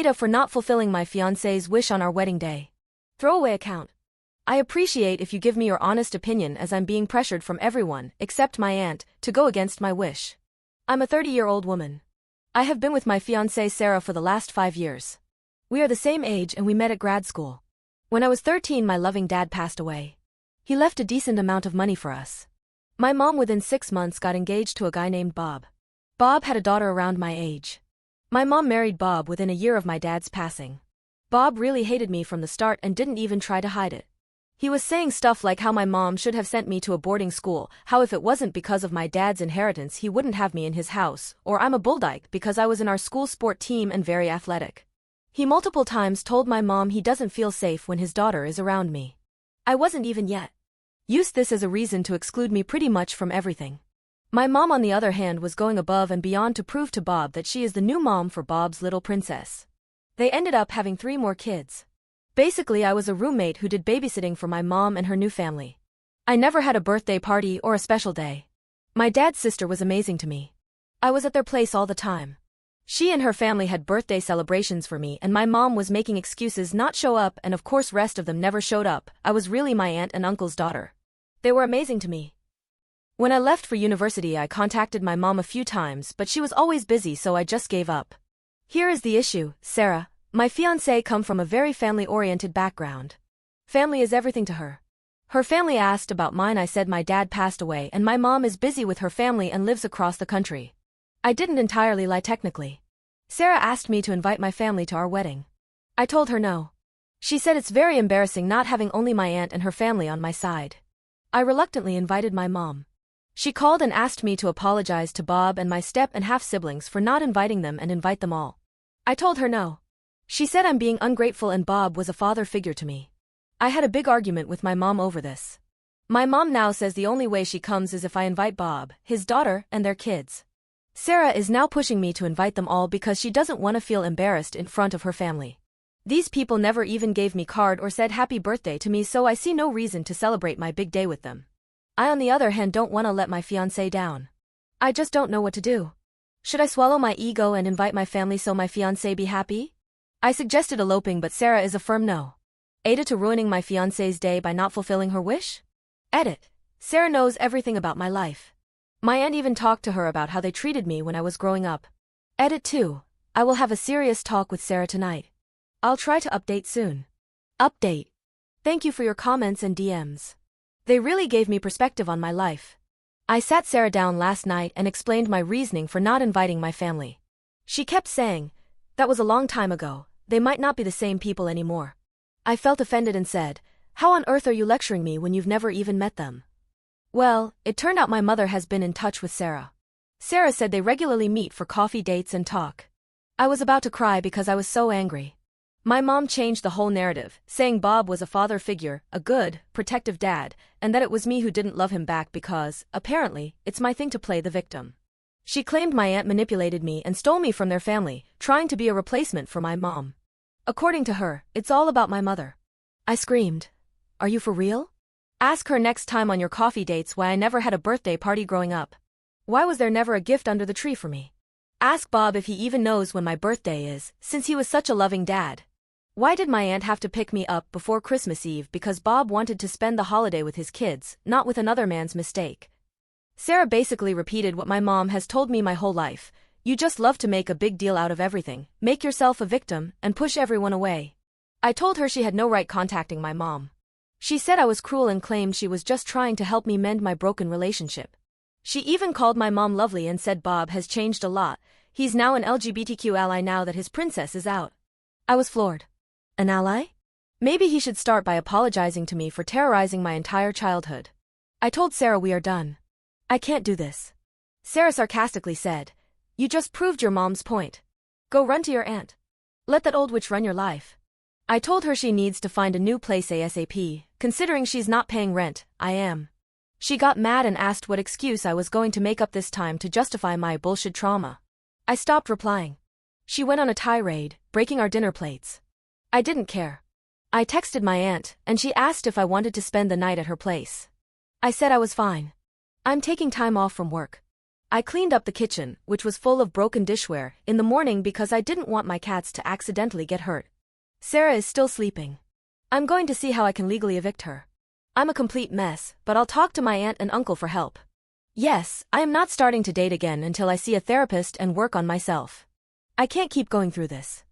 AITA for not fulfilling my fiancé's wish on our wedding day. Throwaway account. I appreciate if you give me your honest opinion as I'm being pressured from everyone, except my aunt, to go against my wish. I'm a 30-year-old woman. I have been with my fiancé Sarah for the last 5 years. We are the same age and we met at grad school. When I was 13, my loving dad passed away. He left a decent amount of money for us. My mom within 6 months got engaged to a guy named Bob. Bob had a daughter around my age. My mom married Bob within a year of my dad's passing. Bob really hated me from the start and didn't even try to hide it. He was saying stuff like how my mom should have sent me to a boarding school, how if it wasn't because of my dad's inheritance he wouldn't have me in his house, or I'm a bulldyke because I was in our school sport team and very athletic. He multiple times told my mom he doesn't feel safe when his daughter is around me. I wasn't even yet. Used this as a reason to exclude me pretty much from everything. My mom on the other hand was going above and beyond to prove to Bob that she is the new mom for Bob's little princess. They ended up having 3 more kids. Basically, I was a roommate who did babysitting for my mom and her new family. I never had a birthday party or a special day. My dad's sister was amazing to me. I was at their place all the time. She and her family had birthday celebrations for me and my mom was making excuses not show up and of course rest of them never showed up. I was really my aunt and uncle's daughter. They were amazing to me. When I left for university I contacted my mom a few times but she was always busy so I just gave up. Here is the issue, Sarah. My fiancé come from a very family-oriented background. Family is everything to her. Her family asked about mine. I said my dad passed away and my mom is busy with her family and lives across the country. I didn't entirely lie technically. Sarah asked me to invite my family to our wedding. I told her no. She said it's very embarrassing not having only my aunt and her family on my side. I reluctantly invited my mom. She called and asked me to apologize to Bob and my step and half siblings for not inviting them and invite them all. I told her no. She said I'm being ungrateful and Bob was a father figure to me. I had a big argument with my mom over this. My mom now says the only way she comes is if I invite Bob, his daughter, and their kids. Sarah is now pushing me to invite them all because she doesn't want to feel embarrassed in front of her family. These people never even gave me card or said happy birthday to me so I see no reason to celebrate my big day with them. I on the other hand don't want to let my fiancé down. I just don't know what to do. Should I swallow my ego and invite my family so my fiancé be happy? I suggested eloping but Sarah is a firm no. AITA to ruining my fiancé's day by not fulfilling her wish? Edit. Sarah knows everything about my life. My aunt even talked to her about how they treated me when I was growing up. Edit 2. I will have a serious talk with Sarah tonight. I'll try to update soon. Update. Thank you for your comments and DMs. They really gave me perspective on my life. I sat Sarah down last night and explained my reasoning for not inviting my family. She kept saying, that was a long time ago. They might not be the same people anymore. I felt offended and said, how on earth are you lecturing me when you've never even met them? Well, it turned out my mother has been in touch with Sarah. Sarah said they regularly meet for coffee dates and talk. I was about to cry because I was so angry. My mom changed the whole narrative, saying Bob was a father figure, a good, protective dad, and that it was me who didn't love him back because, apparently, it's my thing to play the victim. She claimed my aunt manipulated me and stole me from their family, trying to be a replacement for my mom. According to her, it's all about my mother. I screamed. Are you for real? Ask her next time on your coffee dates why I never had a birthday party growing up. Why was there never a gift under the tree for me? Ask Bob if he even knows when my birthday is, since he was such a loving dad. Why did my aunt have to pick me up before Christmas Eve because Bob wanted to spend the holiday with his kids, not with another man's mistake? Sarah basically repeated what my mom has told me my whole life. You just love to make a big deal out of everything, make yourself a victim, and push everyone away. I told her she had no right contacting my mom. She said I was cruel and claimed she was just trying to help me mend my broken relationship. She even called my mom lovely and said Bob has changed a lot. He's now an LGBTQ ally now that his princess is out. I was floored. An ally? Maybe he should start by apologizing to me for terrorizing my entire childhood. I told Sarah we are done. I can't do this. Sarah sarcastically said, you just proved your mom's point. Go run to your aunt. Let that old witch run your life. I told her she needs to find a new place ASAP, considering she's not paying rent. I am. She got mad and asked what excuse I was going to make up this time to justify my bullshit trauma. I stopped replying. She went on a tirade, breaking our dinner plates. I didn't care. I texted my aunt, and she asked if I wanted to spend the night at her place. I said I was fine. I'm taking time off from work. I cleaned up the kitchen, which was full of broken dishware, in the morning because I didn't want my cats to accidentally get hurt. Sarah is still sleeping. I'm going to see how I can legally evict her. I'm a complete mess, but I'll talk to my aunt and uncle for help. Yes, I am not starting to date again until I see a therapist and work on myself. I can't keep going through this.